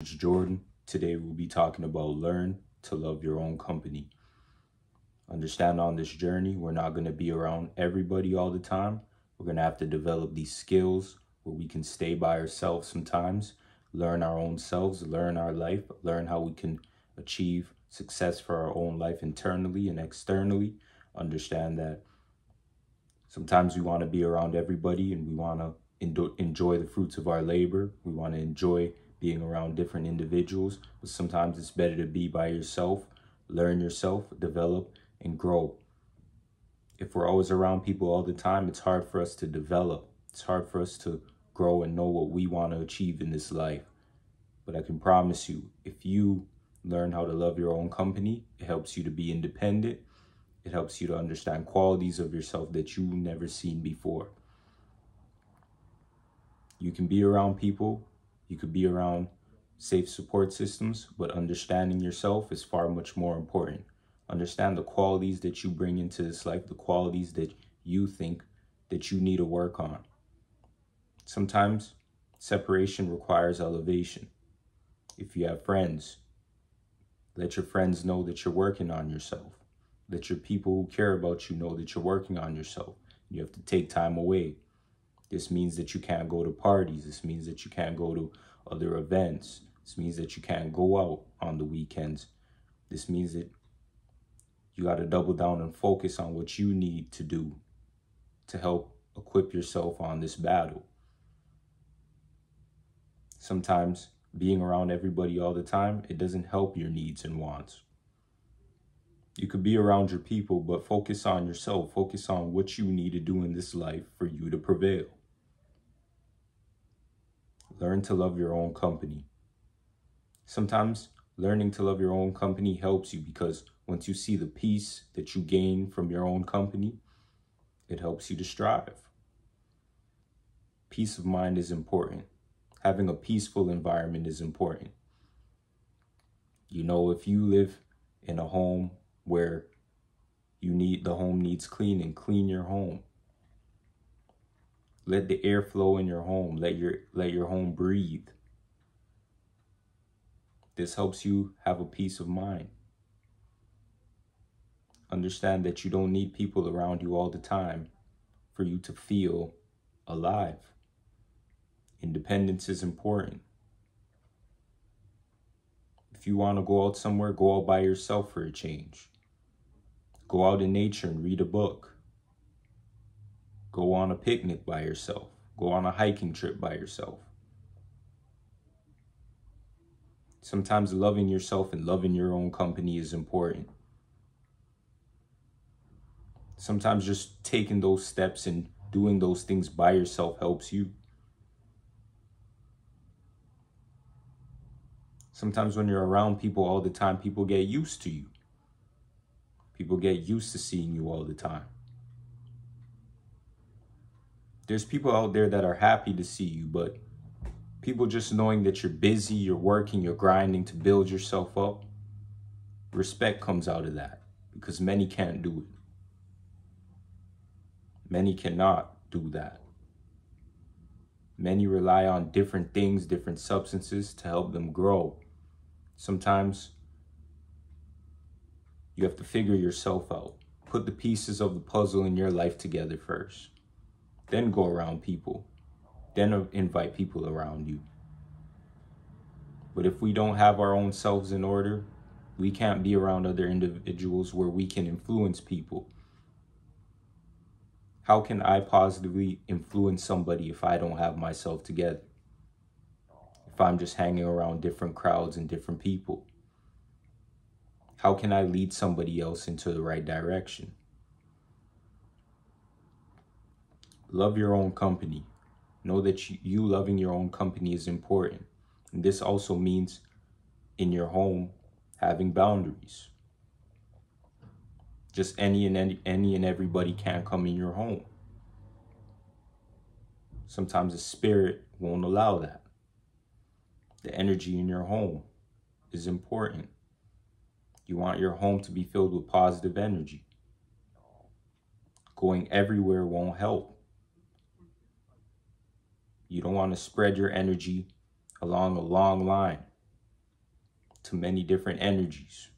It's Jordan. Today we'll be talking about learn to love your own company. Understand on this journey, we're not going to be around everybody all the time. We're going to have to develop these skills where we can stay by ourselves sometimes, learn our own selves, learn our life, learn how we can achieve success for our own life internally and externally. Understand that sometimes we want to be around everybody and we want to enjoy the fruits of our labor. We want to enjoy being around different individuals, but sometimes it's better to be by yourself, learn yourself, develop, and grow. If we're always around people all the time, it's hard for us to develop. It's hard for us to grow and know what we want to achieve in this life. But I can promise you, if you learn how to love your own company, it helps you to be independent. It helps you to understand qualities of yourself that you've never seen before. You can be around people, you could be around safe support systems, but understanding yourself is far much more important. Understand the qualities that you bring into this life, the qualities that you think that you need to work on. Sometimes separation requires elevation. If you have friends, let your friends know that you're working on yourself. Let your people who care about you know that you're working on yourself. You have to take time away. This means that you can't go to parties. This means that you can't go to other events. This means that you can't go out on the weekends. This means that you got to double down and focus on what you need to do to help equip yourself on this battle. Sometimes being around everybody all the time, it doesn't help your needs and wants. You could be around your people, but focus on yourself. Focus on what you need to do in this life for you to prevail. Learn to love your own company. Sometimes learning to love your own company helps you because once you see the peace that you gain from your own company, it helps you to strive. Peace of mind is important. Having a peaceful environment is important. You know, if you live in a home where the home needs cleaning, clean your home. Let the air flow in your home. Let your home breathe. This helps you have a peace of mind. Understand that you don't need people around you all the time for you to feel alive. Independence is important. If you want to go out somewhere, go out by yourself for a change. Go out in nature and read a book. Go on a picnic by yourself. Go on a hiking trip by yourself. Sometimes loving yourself and loving your own company is important. Sometimes just taking those steps and doing those things by yourself helps you. Sometimes when you're around people all the time, people get used to you. People get used to seeing you all the time. There's people out there that are happy to see you, but people just knowing that you're busy, you're working, you're grinding to build yourself up, respect comes out of that because many can't do it. Many cannot do that. Many rely on different things, different substances to help them grow. Sometimes you have to figure yourself out. Put the pieces of the puzzle in your life together first. Then go around people. Then invite people around you. But if we don't have our own selves in order, we can't be around other individuals where we can influence people. How can I positively influence somebody if I don't have myself together? If I'm just hanging around different crowds and different people? How can I lead somebody else into the right direction? Love your own company. Know that you loving your own company is important. And this also means in your home having boundaries. Just any and everybody can't come in your home. Sometimes the spirit won't allow that. The energy in your home is important. You want your home to be filled with positive energy. Going everywhere won't help. You don't want to spread your energy along a long line. to many different energies.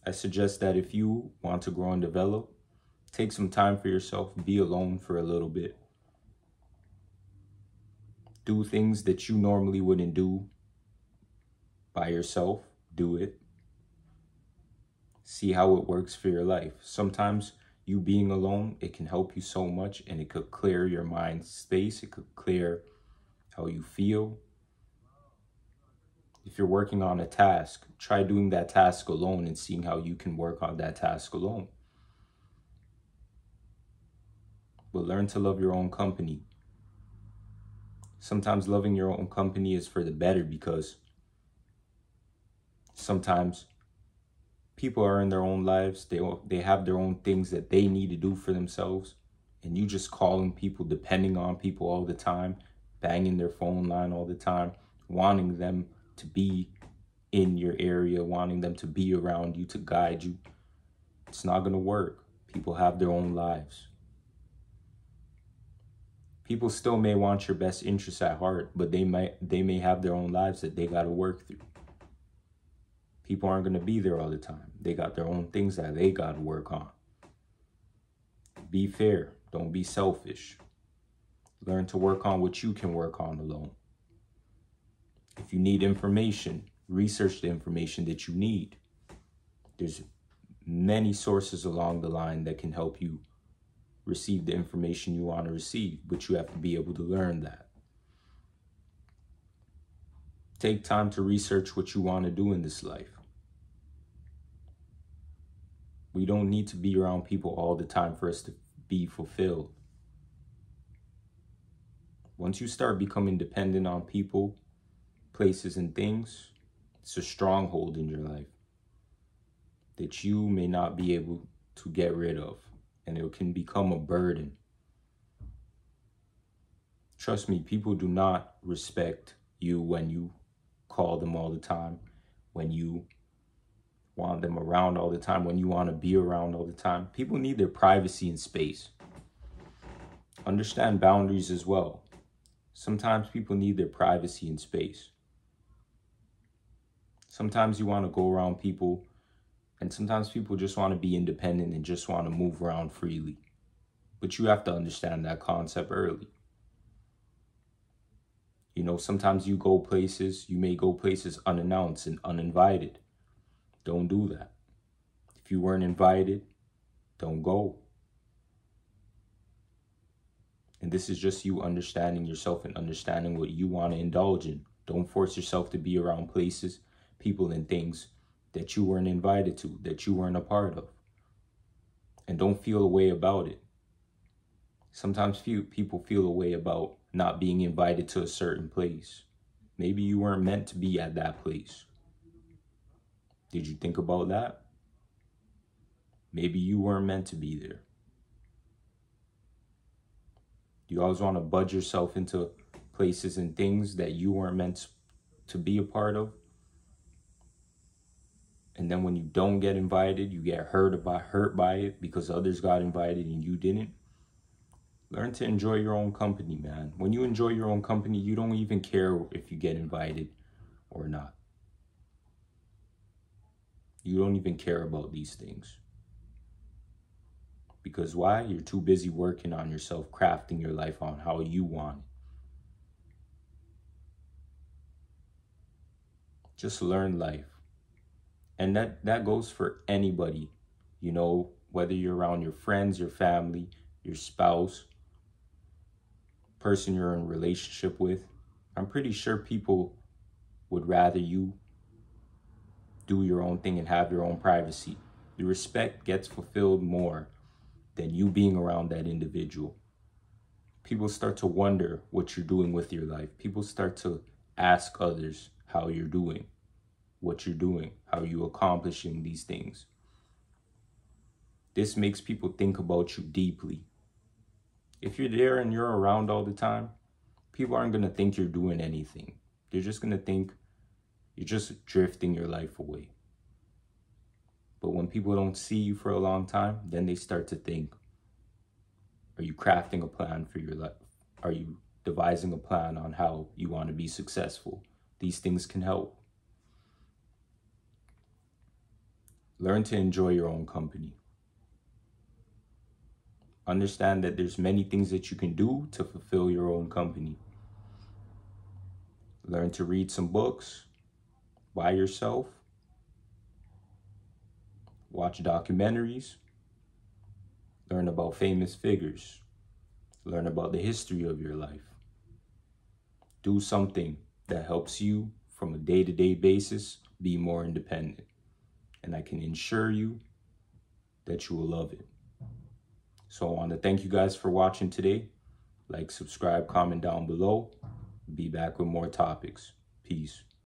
I suggest that if you want to grow and develop, take some time for yourself, be alone for a little bit. Do things that you normally wouldn't do by yourself. Do it. See how it works for your life. Sometimes you being alone, it can help you so much, and it could clear your mind space. It could clear how you feel. If you're working on a task, try doing that task alone and seeing how you can work on that task alone. But learn to love your own company. Sometimes loving your own company is for the better, because sometimes people are in their own lives. They have their own things that they need to do for themselves. And you just calling people, depending on people all the time, banging their phone line all the time, wanting them to be in your area, wanting them to be around you, to guide you. It's not going to work. People have their own lives. People still may want your best interests at heart, but they may have their own lives that they got to work through. People aren't going to be there all the time. They got their own things that they got to work on. Be fair. Don't be selfish. Learn to work on what you can work on alone. If you need information, research the information that you need. There's many sources along the line that can help you receive the information you want to receive, but you have to be able to learn that. Take time to research what you want to do in this life. We don't need to be around people all the time for us to be fulfilled. Once you start becoming dependent on people, places, and things, it's a stronghold in your life that you may not be able to get rid of, and it can become a burden. Trust me, people do not respect you when you call them all the time, when you want them around all the time, when you want to be around all the time. People need their privacy and space. Understand boundaries as well. Sometimes people need their privacy and space. Sometimes you want to go around people, and sometimes people just want to be independent and just want to move around freely. But you have to understand that concept early. You know, sometimes you may go places unannounced and uninvited. Don't do that. If you weren't invited, don't go. And this is just you understanding yourself and understanding what you want to indulge in. Don't force yourself to be around places, people, and things that you weren't invited to, that you weren't a part of. And don't feel a way about it. Sometimes people feel a way about not being invited to a certain place. Maybe you weren't meant to be at that place. Did you think about that? Maybe you weren't meant to be there. You always want to budge yourself into places and things that you weren't meant to be a part of. And then when you don't get invited, you get hurt by it because others got invited and you didn't. Learn to enjoy your own company, man. When you enjoy your own company, you don't even care if you get invited or not. You don't even care about these things. Because why? You're too busy working on yourself, crafting your life on how you want it. Just learn life. And that goes for anybody, you know, whether you're around your friends, your family, your spouse, person you're in a relationship with. I'm pretty sure people would rather you do your own thing and have your own privacy. The respect gets fulfilled more than you being around that individual. People start to wonder what you're doing with your life. People start to ask others how you're doing, what you're doing, how you're accomplishing these things. This makes people think about you deeply. If you're there and you're around all the time, people aren't going to think you're doing anything. They're just going to think you're just drifting your life away. But when people don't see you for a long time, then they start to think, are you crafting a plan for your life? Are you devising a plan on how you want to be successful? These things can help. Learn to enjoy your own company. Understand that there's many things that you can do to fulfill your own company. Learn to read some books by yourself. Watch documentaries. Learn about famous figures. Learn about the history of your life. Do something that helps you from a day-to-day basis be more independent. And I can assure you that you will love it. So I want to thank you guys for watching today. Like, subscribe, comment down below. Be back with more topics. Peace.